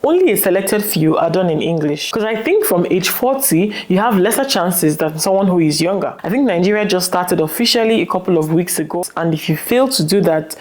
Only a selected few are done in English. Because I think from age 40, you have lesser chances than someone who is younger. I think Nigeria just started officially a couple of weeks ago, and if you fail to do that,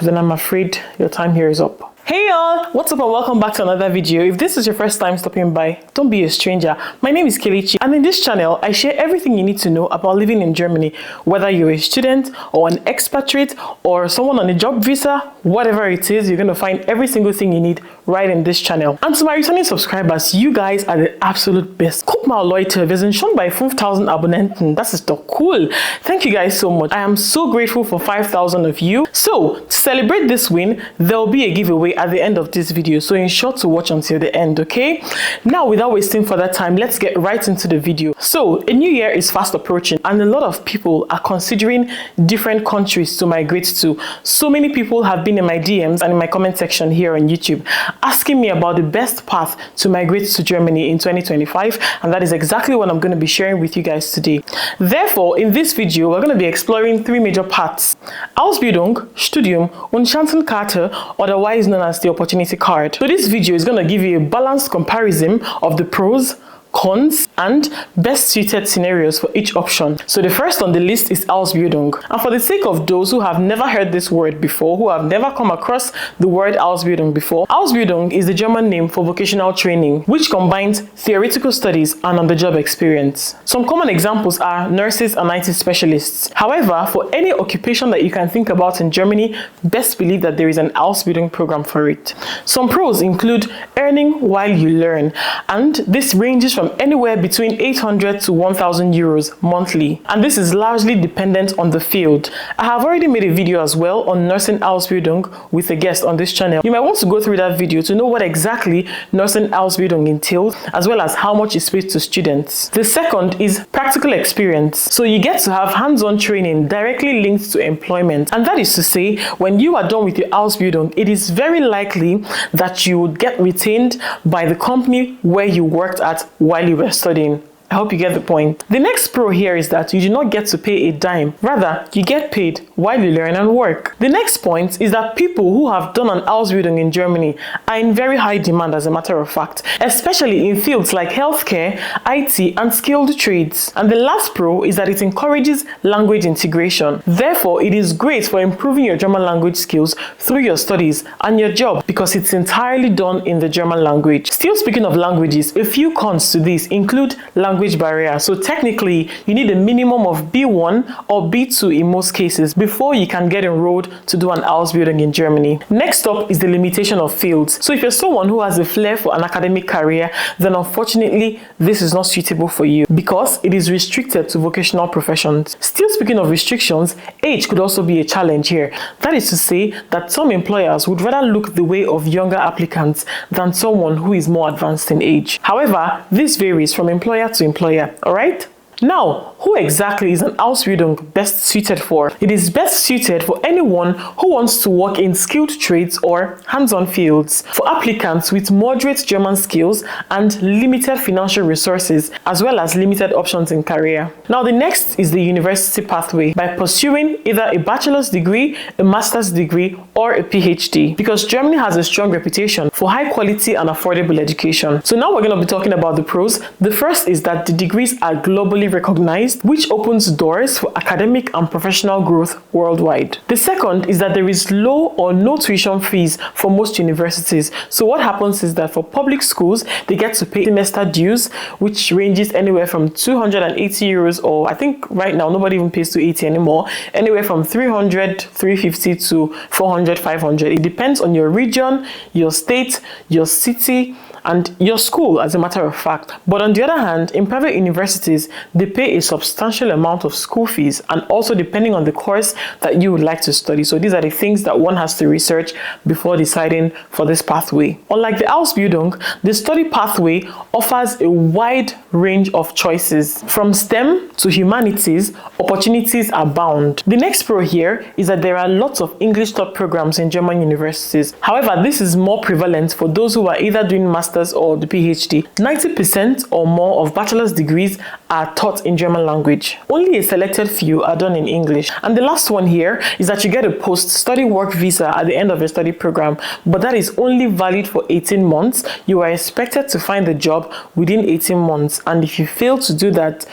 then I'm afraid your time here is up. Hey y'all, what's up and welcome back to another video. If this is your first time stopping by, don't be a stranger. My name is Kelechi, and in this channel, I share everything you need to know about living in Germany, whether you're a student or an expatriate or someone on a job visa, whatever it is, you're going to find every single thing you need right in this channel. And to my returning subscribers, you guys are the absolute best. Guck mal Leute, wir sind schon bei 5,000 Abonnenten. Das ist doch cool. Thank you guys so much. I am so grateful for 5,000 of you. So, to celebrate this win, there will be a giveaway at the end of this video, so ensure to watch until the end, okay? Now, without wasting further time, let's get right into the video. So, a new year is fast approaching, and a lot of people are considering different countries to migrate to. So many people have been in my DMs and in my comment section here on YouTube asking me about the best path to migrate to Germany in 2025, and that is exactly what I'm going to be sharing with you guys today. Therefore, in this video, we're going to be exploring three major paths: Ausbildung, Studium, und Chancenkarte, otherwise known as the opportunity card. So this video is going to give you a balanced comparison of the pros, cons, and best suited scenarios for each option. So the first on the list is Ausbildung. And for the sake of those who have never heard this word before, who have never come across the word Ausbildung before, Ausbildung is the German name for vocational training, which combines theoretical studies and on-the-job experience. Some common examples are nurses and IT specialists. However, for any occupation that you can think about in Germany, best believe that there is an Ausbildung program for it. Some pros include earning while you learn, and this ranges from anywhere between 800 to 1,000 euros monthly, and this is largely dependent on the field. I have already made a video as well on nursing Ausbildung with a guest on this channel. You might want to go through that video to know what exactly nursing Ausbildung entails, as well as how much is paid to students. The second is practical experience. So you get to have hands-on training directly linked to employment, and that is to say, when you are done with your Ausbildung, it is very likely that you would get retained by the company where you worked at while you were studying. I hope you get the point. The next pro here is that you do not get to pay a dime. Rather, you get paid while you learn and work. The next point is that people who have done an Ausbildung in Germany are in very high demand, as a matter of fact, especially in fields like healthcare, IT, and skilled trades. And the last pro is that it encourages language integration. Therefore, it is great for improving your German language skills through your studies and your job, because it's entirely done in the German language. Still speaking of languages, a few cons to this include language barrier. So technically, you need a minimum of B1 or B2 in most cases before you can get enrolled to do an Ausbildung in Germany. Next up is the limitation of fields. So if you're someone who has a flair for an academic career, then unfortunately, this is not suitable for you because it is restricted to vocational professions. Still speaking of restrictions, age could also be a challenge here. That is to say that some employers would rather look the way of younger applicants than someone who is more advanced in age. However, this varies from employer to employer, all right? Now, who exactly is an Ausbildung best suited for? It is best suited for anyone who wants to work in skilled trades or hands-on fields, for applicants with moderate German skills and limited financial resources, as well as limited options in career. Now, the next is the university pathway, by pursuing either a bachelor's degree, a master's degree, or a PhD, because Germany has a strong reputation for high quality and affordable education. So now we're going to be talking about the pros. The first is that the degrees are globally recognized, which opens doors for academic and professional growth worldwide. The second is that there is low or no tuition fees for most universities. So what happens is that for public schools, they get to pay semester dues, which ranges anywhere from 280 euros, or I think right now nobody even pays 280 anymore, anywhere from 300, 350 to 400, 500. It depends on your region, your state, your city, and your school, as a matter of fact. But on the other hand, in private universities, they pay a substantial amount of school fees, and also depending on the course that you would like to study. So these are the things that one has to research before deciding for this pathway. Unlike the Ausbildung, the study pathway offers a wide range of choices. From STEM to humanities, opportunities abound. The next pro here is that there are lots of English taught programs in German universities. However, this is more prevalent for those who are either doing master's master's or the PhD, 90% or more of bachelor's degrees are taught in German language. Only a selected few are done in English. And the last one here is that you get a post-study work visa at the end of your study program, but that is only valid for 18 months. You are expected to find a job within 18 months, and if you fail to do that,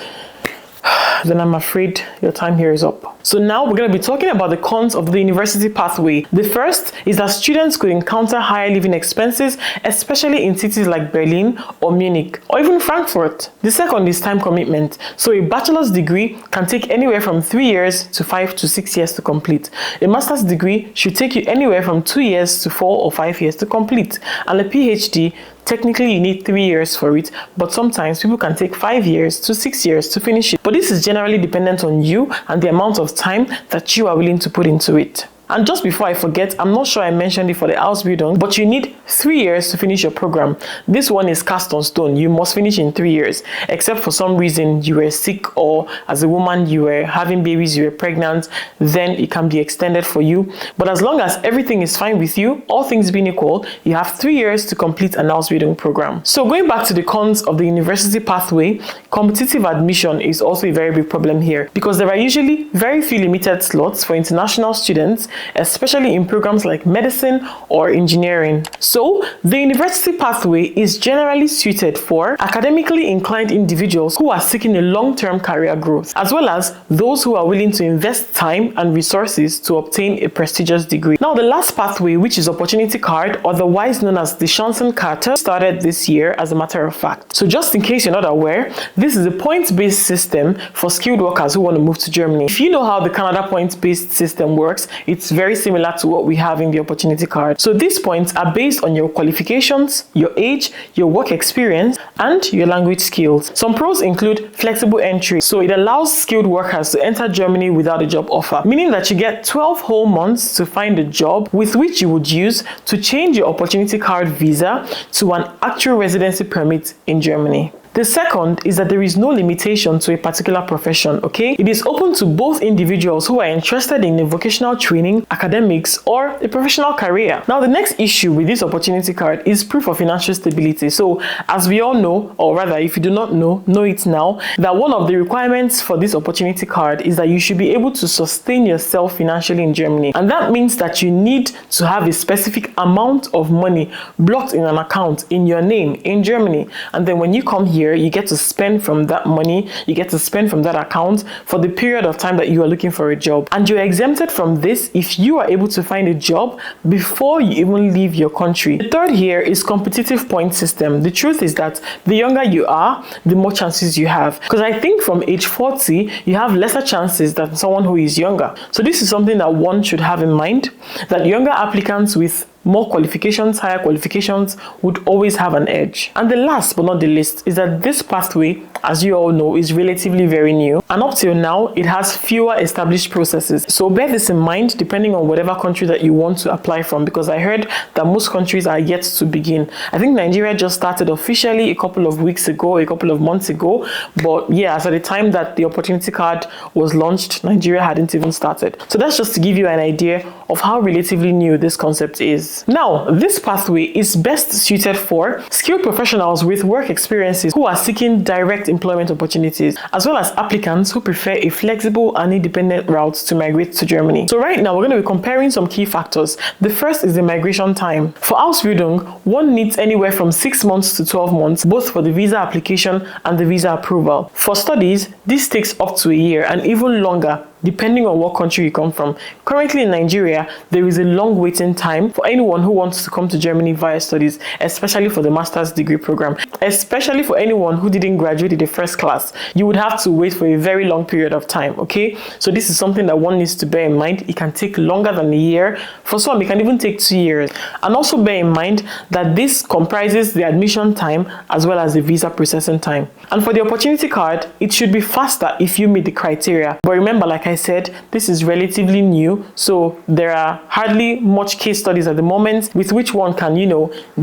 then I'm afraid your time here is up. So now we're going to be talking about the cons of the university pathway. The first is that students could encounter higher living expenses, especially in cities like Berlin or Munich or even Frankfurt. The second is time commitment. So a bachelor's degree can take anywhere from 3 years to 5 to 6 years to complete. A master's degree should take you anywhere from 2 years to 4 or 5 years to complete. And a PhD, technically you need 3 years for it, but sometimes people can take 5 years to 6 years to finish it. But this is generally dependent on you and the amount of time that you are willing to put into it. And just before I forget, I'm not sure I mentioned it for the Ausbildung, but you need 3 years to finish your program. This one is cast on stone. You must finish in 3 years, except for some reason you were sick, or as a woman you were having babies, you were pregnant, then it can be extended for you. But as long as everything is fine with you, all things being equal, you have 3 years to complete an Ausbildung program. So going back to the cons of the university pathway, competitive admission is also a very big problem here, because there are usually very few limited slots for international students, especially in programs like medicine or engineering. So the university pathway is generally suited for academically inclined individuals who are seeking a long-term career growth, as well as those who are willing to invest time and resources to obtain a prestigious degree. Now, the last pathway, which is opportunity card, otherwise known as the Chancenkarte, started this year, as a matter of fact. So just in case you're not aware, this is a points-based system for skilled workers who want to move to Germany. If you know how the Canada points-based system works, it's very similar to what we have in the opportunity card. So these points are based on your qualifications, your age, your work experience, and your language skills. Some pros include flexible entry. So it allows skilled workers to enter Germany without a job offer, meaning that you get 12 whole months to find a job, with which you would use to change your opportunity card visa to an actual residency permit in Germany. The second is that there is no limitation to a particular profession, okay? It is open to both individuals who are interested in a vocational training, academics, or a professional career. Now, the next issue with this opportunity card is proof of financial stability. So, as we all know, or rather, if you do not know it now, that one of the requirements for this opportunity card is that you should be able to sustain yourself financially in Germany. And that means that you need to have a specific amount of money blocked in an account in your name in Germany. And then when you come here, you get to spend from that money, you get to spend from that account for the period of time that you are looking for a job. And you're exempted from this if you are able to find a job before you even leave your country. The third here is competitive point system. The truth is that the younger you are, the more chances you have. Because I think from age 40, you have lesser chances than someone who is younger. So this is something that one should have in mind, that younger applicants with more qualifications, higher qualifications, would always have an edge. And the last but not the least is that this pathway, as you all know, is relatively very new, and up till now it has fewer established processes. So bear this in mind depending on whatever country that you want to apply from, because I heard that most countries are yet to begin. I think Nigeria just started officially a couple of weeks ago, a couple of months ago, but yeah, as at the time that the opportunity card was launched, Nigeria hadn't even started. So that's just to give you an idea of how relatively new this concept is. Now, this pathway is best suited for skilled professionals with work experiences who are seeking direct employment opportunities, as well as applicants who prefer a flexible and independent route to migrate to Germany. So right now, we're going to be comparing some key factors. The first is the migration time. For Ausbildung, one needs anywhere from 6 months to 12 months, both for the visa application and the visa approval. For studies, this takes up to a year and even longer, depending on what country you come from. Currently in Nigeria, there is a long waiting time for anyone who wants to come to Germany via studies, especially for the master's degree program. Especially for anyone who didn't graduate in the first class, you would have to wait for a very long period of time, okay? So this is something that one needs to bear in mind. It can take longer than a year. For some, it can even take 2 years. And also bear in mind that this comprises the admission time as well as the visa processing time. And for the opportunity card, it should be faster if you meet the criteria. But remember, like I I said, this is relatively new, so there are hardly much case studies at the moment with which one can,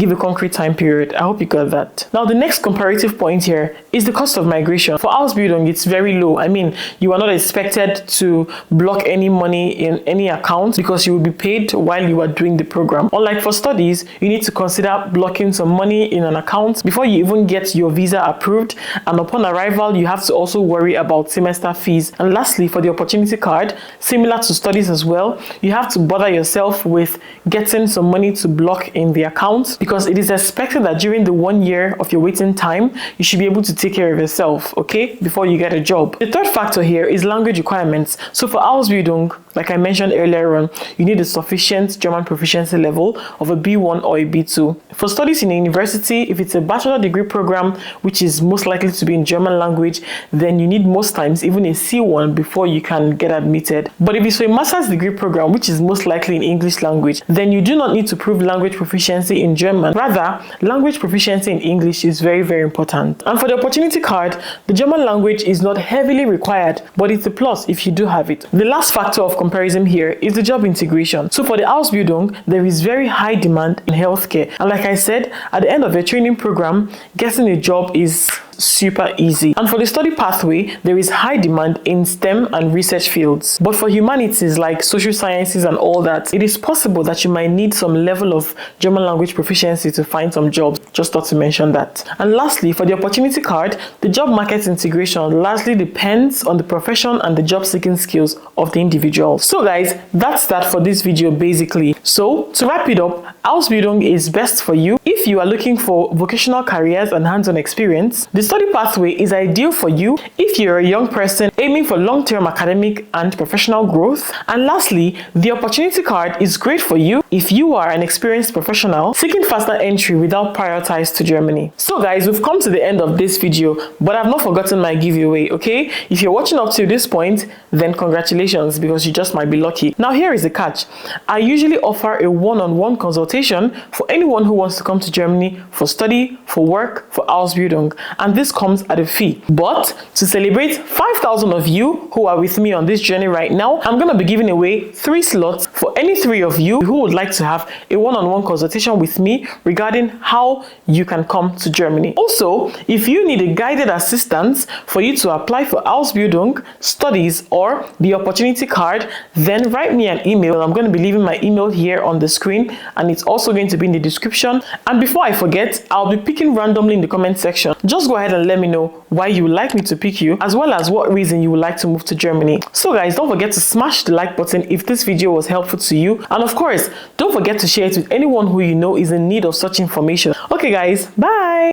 give a concrete time period. I hope you got that. Now, the next comparative point here is the cost of migration. For Ausbildung, it's very low. I mean, you are not expected to block any money in any account because you will be paid while you are doing the program. Unlike for studies, you need to consider blocking some money in an account before you even get your visa approved, and upon arrival, you have to also worry about semester fees. And lastly, for the opportunity card, similar to studies as well, you have to bother yourself with getting some money to block in the account because it is expected that during the 1 year of your waiting time, you should be able to take care of yourself, okay, before you get a job. The third factor here is language requirements. So for Ausbildung, like I mentioned earlier on, you need a sufficient German proficiency level of a B1 or a B2. For studies in a university, if it's a bachelor degree program, which is most likely to be in German language, then you need most times even a C1 before you can get admitted. But if it's for a master's degree program, which is most likely in English language, then you do not need to prove language proficiency in German. Rather, language proficiency in English is very, very important. And for the opportunity card, the German language is not heavily required, but it's a plus if you do have it. The last factor of comparison here is the job integration. So for the Ausbildung, there is very high demand in healthcare. And like I said, at the end of a training program, getting a job is super easy. And for the study pathway, there is high demand in STEM and research fields. But for humanities like social sciences and all that, it is possible that you might need some level of German language proficiency to find some jobs. Just thought to mention that. And lastly, for the opportunity card, the job market integration largely depends on the profession and the job seeking skills of the individual. So guys, that's that for this video basically. So to wrap it up, Ausbildung is best for you if you are looking for vocational careers and hands-on experience. The study pathway is ideal for you if you're a young person aiming for long-term academic and professional growth. And lastly, the opportunity card is great for you if you are an experienced professional seeking faster entry without prior ties to Germany. So guys, we've come to the end of this video, but I've not forgotten my giveaway, okay? If you're watching up to this point, then congratulations, because you just might be lucky. Now here is the catch. I usually offer a one-on-one consultation for anyone who wants to come to Germany for study, for work, for Ausbildung, and this comes at a fee. But to celebrate 5,000 of you who are with me on this journey right now, I'm going to be giving away 3 slots for any 3 of you who would like to have a one-on-one consultation with me regarding how you can come to Germany. Also, if you need a guided assistance for you to apply for Ausbildung, studies, or the opportunity card, then write me an email. I'm going to be leaving my email here on the screen, and it's also going to be in the description. And before I forget, I'll be picking randomly in the comment section. Just go ahead and let me know why you would like me to pick you, as well as what reason you would like to move to Germany. So guys, don't forget to smash the like button if this video was helpful to you, and of course, don't forget to share it with anyone who you know is in need of such information. Okay guys, bye.